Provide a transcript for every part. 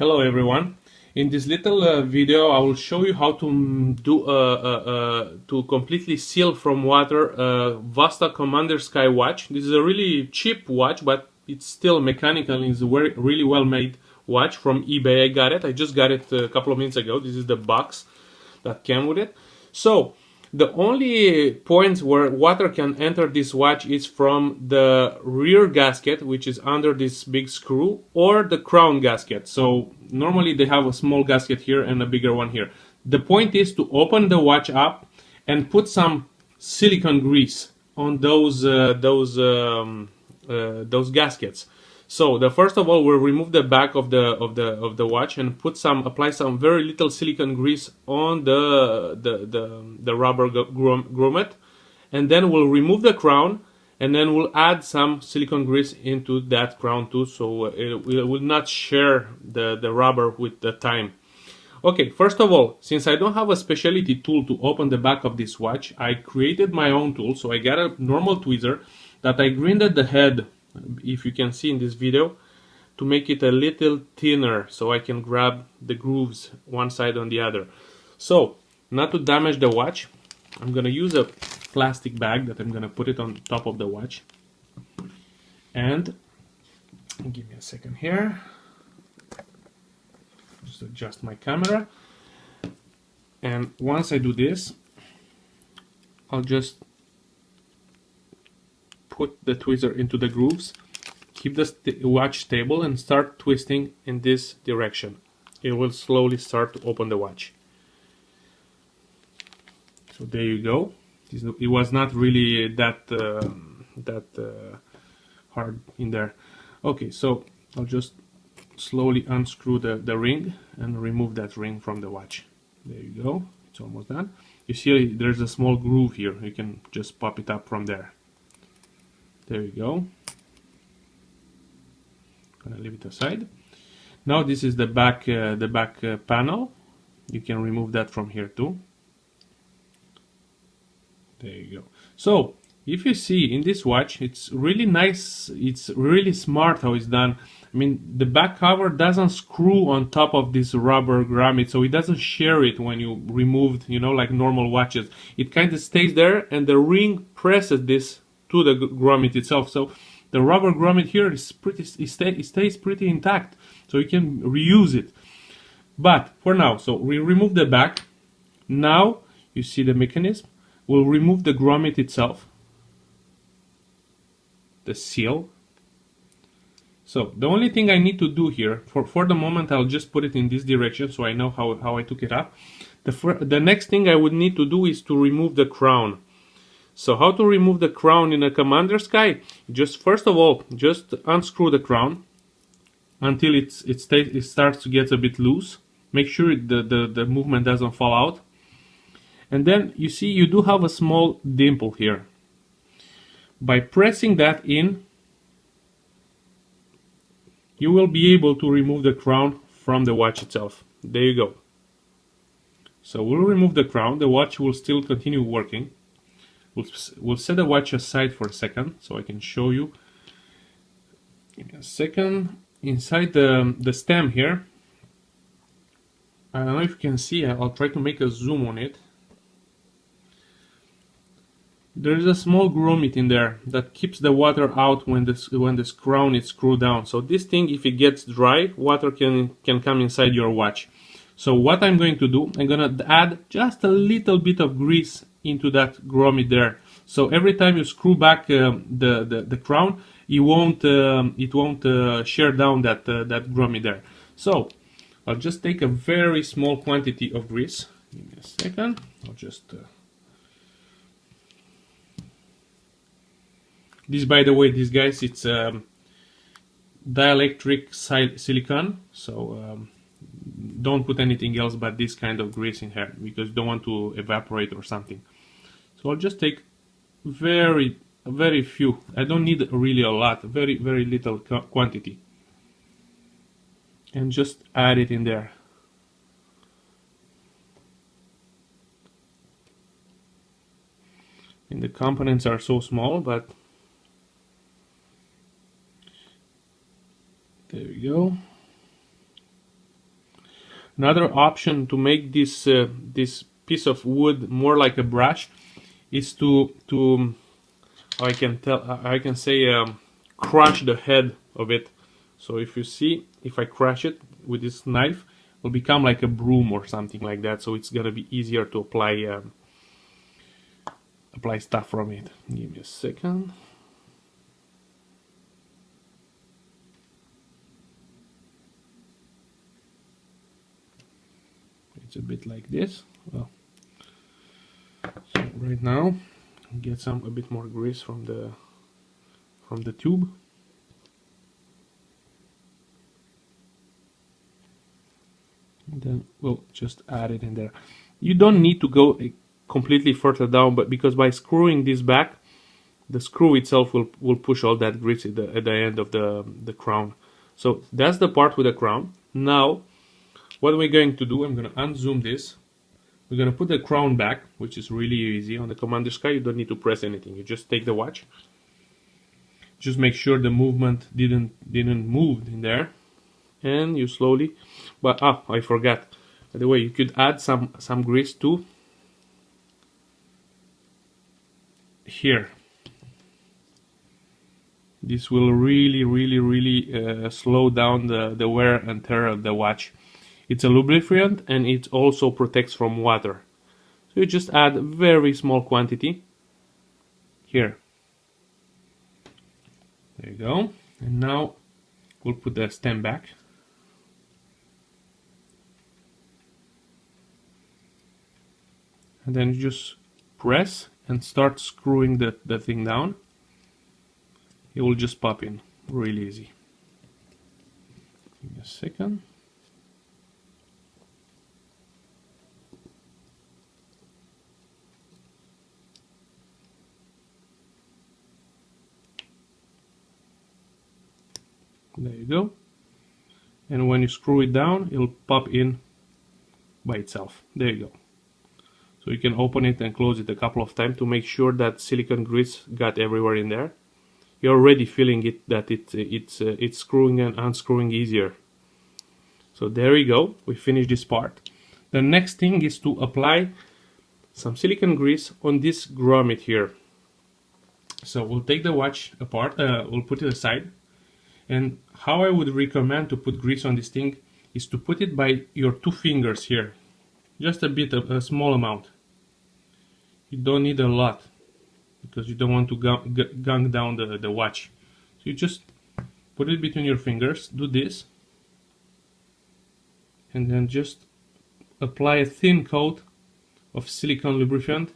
Hello everyone. In this little video I will show you how to to completely seal from water Vostok Komandirskie watch. This is a really cheap watch, but it's still mechanical. It's a really well made watch from eBay. I got it. I just got it a couple of minutes ago. This is the box that came with it. So the only points where water can enter this watch is from the rear gasket, which is under this big screw, or the crown gasket. So normally they have a small gasket here and a bigger one here. The point is to open the watch up and put some silicone grease on those gaskets. So the first of all, we'll remove the back of the watch and apply some very little silicone grease on the rubber grommet, and then we'll remove the crown, and then we'll add some silicone grease into that crown too, so it will not share the rubber with the time. Okay, first of all, since I don't have a specialty tool to open the back of this watch, I created my own tool. So I got a normal tweezer that I grinded the head, if you can see in this video, to make it a little thinner so I can grab the grooves one side on the other. So, not to damage the watch, I'm gonna use a plastic bag that I'm gonna put it on top of the watch. And give me a second here. Just adjust my camera. And once I do this, I'll just put the tweezer into the grooves, keep the watch stable, and start twisting in this direction. It will slowly start to open the watch. So there you go. It was not really that hard in there. Okay, so I'll just slowly unscrew the ring and remove that ring from the watch. There you go. It's almost done. You see there's a small groove here. You can just pop it up from there. There you go. Gonna leave it aside. Now this is the back panel. You can remove that from here too. There you go. So if you see in this watch, it's really nice. It's really smart how it's done. I mean, the back cover doesn't screw on top of this rubber grommet, so it doesn't shear it when you remove, like normal watches. It kind of stays there, and the ring presses this to the grommet itself. So the rubber grommet here is it stays pretty intact, so you can reuse it. But for now, so we remove the back. Now you see the mechanism. We'll remove the grommet itself, the seal. So the only thing I need to do here, for the moment, I'll just put it in this direction so I know how I took it up. The next thing I would need to do is to remove the crown. So how to remove the crown in a Komandirskie? Just first of all, just unscrew the crown until it starts to get a bit loose. Make sure the movement doesn't fall out. And then you see you do have a small dimple here. By pressing that in, you will be able to remove the crown from the watch itself. There you go. So we'll remove the crown. The watch will still continue working. We'll set the watch aside for a second so I can show you. Give me a second. Inside the stem here, I don't know if you can see, I'll try to make a zoom on it. There is a small grommet in there that keeps the water out when this crown is screwed down. So this thing, if it gets dry, water can come inside your watch. So what I'm going to do, I'm going to add just a little bit of grease into that grommet there. So every time you screw back the crown, it won't shear down that grommet there. So I'll just take a very small quantity of grease. Give me a second. I'll just this, by the way, this, guys, it's dielectric silicone, so don't put anything else but this kind of grease in here because you don't want to evaporate or something. So I'll just take very few. I don't need really a lot, very little quantity, and just add it in there. And the components are so small, but there we go. Another option to make this this piece of wood more like a brush is to I can say crush the head of it. So if you see, if I crush it with this knife, it will become like a broom or something like that. So it's gonna be easier to apply apply stuff from it. Give me a second. It's a bit like this. Well, so right now, get a bit more grease from the tube. And then we'll just add it in there. You don't need to go completely further down, but because by screwing this back, the screw itself will push all that grease at the end of the crown. So that's the part with the crown. Now, what we're going to do, I'm going to unzoom this. We're going to put the crown back, which is really easy. On the Komandirskie, you don't need to press anything. You just take the watch. Just make sure the movement didn't move in there, and you slowly. But I forgot. By the way, you could add some grease too. Here. This will really slow down the wear and tear of the watch. It's a lubricant and it also protects from water. So you just add a very small quantity here. There you go. And now we'll put the stem back. And then you just press and start screwing the thing down. It will just pop in really easy. Give me a second. There you go. And when you screw it down, it'll pop in by itself. There you go. So you can open it and close it a couple of times to make sure that silicone grease got everywhere in there. You're already feeling it that it's screwing and unscrewing easier. So there you go. We finished this part. The next thing is to apply some silicone grease on this grommet here. So we'll take the watch apart. We'll put it aside. And how I would recommend to put grease on this thing is to put it by your 2 fingers here. Just a bit, a small amount. You don't need a lot because you don't want to gunk down the watch. So you just put it between your fingers, do this, and then just apply a thin coat of silicone lubricant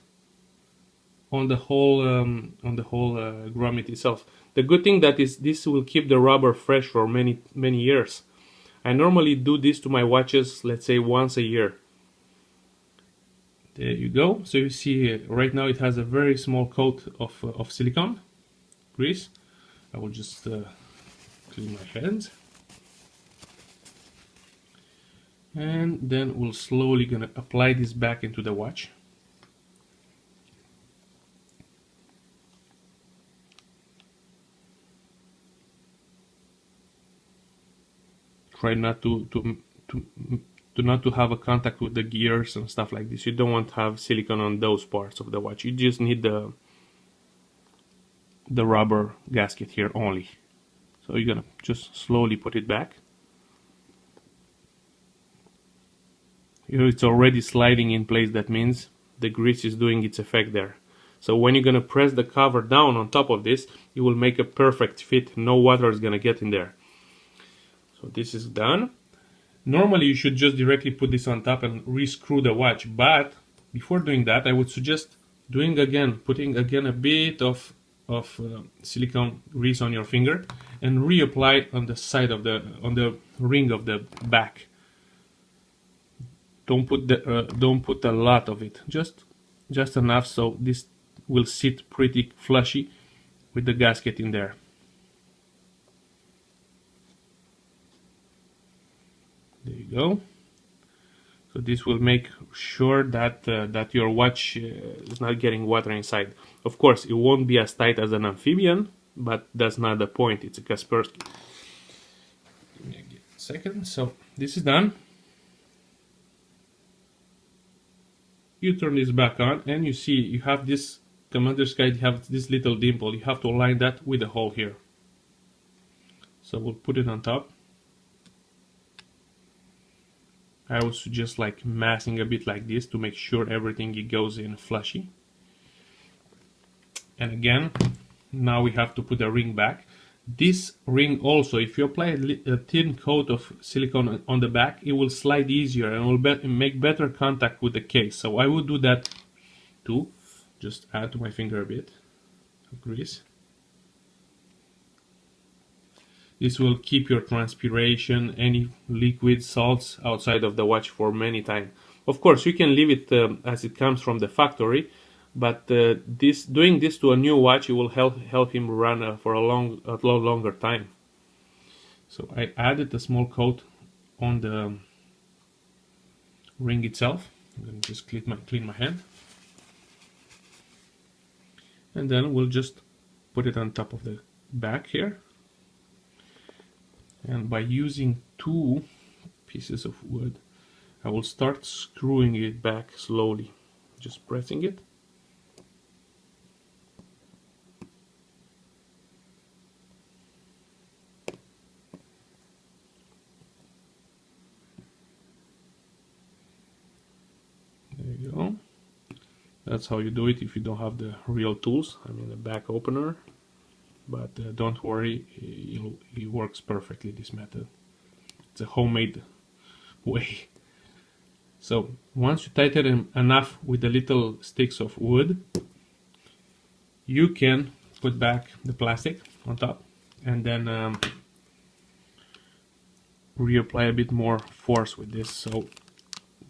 on the whole grommet itself. The good thing that is this will keep the rubber fresh for many years. I normally do this to my watches, let's say once a year. There you go. So you see right now it has a very small coat of silicone grease. I will just clean my hands. And then we'll slowly gonna apply this back into the watch. Try not to have a contact with the gears and stuff like this. You don't want to have silicone on those parts of the watch. You just need the rubber gasket here only. So you're gonna just slowly put it back. Here it's already sliding in place. That means the grease is doing its effect there. So when you're gonna press the cover down on top of this, it will make a perfect fit. No water is gonna get in there. So this is done. Normally you should just directly put this on top and re-screw the watch, but before doing that I would suggest putting again a bit of silicone grease on your finger and reapply on the side of on the ring of the back. Don't put a lot of it, just enough so this will sit pretty flushy with the gasket in there. There you go. So this will make sure that that your watch is not getting water inside. Of course, it won't be as tight as an amphibian, but that's not the point. It's a Kaspersky. Give me a second. So this is done. You turn this back on, and you see you have this Komandirskie, you have this little dimple. You have to align that with the hole here. So we'll put it on top. I would suggest like massing a bit like this to make sure everything goes in flushy. And again, now we have to put the ring back. This ring also, if you apply a thin coat of silicone on the back, it will slide easier and will make better contact with the case. So I would do that too. Just add to my finger a bit of grease. This will keep your transpiration, any liquid, salts outside of the watch for many time. Of course, you can leave it as it comes from the factory, but doing this to a new watch, it will help him run for a lot longer time. So I added a small coat on the ring itself. I'm going to just clean my hand, and then we'll just put it on top of the back here. And by using 2 pieces of wood, I will start screwing it back slowly, just pressing it. There you go. That's how you do it if you don't have the real tools, I mean the back opener. But don't worry, it works perfectly, this method. It's a homemade way. So once you tighten enough with the little sticks of wood, you can put back the plastic on top and then reapply a bit more force with this so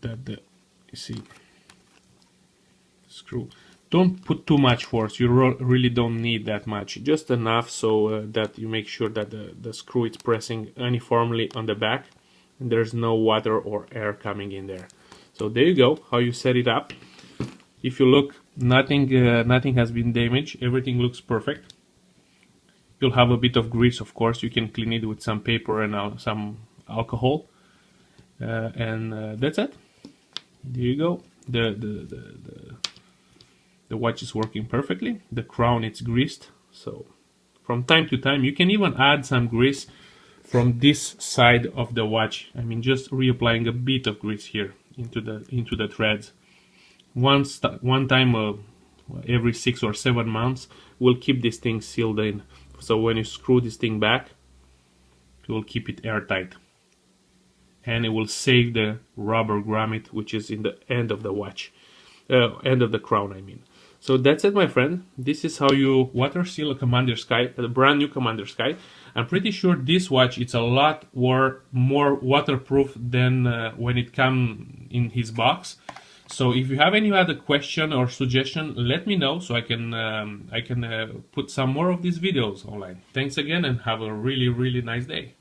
that you see, screw. Don't put too much force, you really don't need that much, just enough so that you make sure that the screw is pressing uniformly on the back and there's no water or air coming in there. So there you go, how you set it up. If you look, nothing has been damaged, everything looks perfect. You'll have a bit of grease, of course, you can clean it with some paper and some alcohol. And that's it. There you go. The watch is working perfectly. The crown is greased, so from time to time you can even add some grease from this side of the watch. I mean, just reapplying a bit of grease here into the threads. One time every 6 or 7 months will keep this thing sealed in. So when you screw this thing back, it will keep it airtight, and it will save the rubber grommet, which is in the end of the watch, end of the crown, I mean. So that's it, my friend. This is how you water seal a Komandirskie, a brand new Komandirskie. I'm pretty sure this watch it's a lot more waterproof than when it came in his box. So if you have any other question or suggestion, let me know so I can put some more of these videos online. Thanks again and have a really nice day.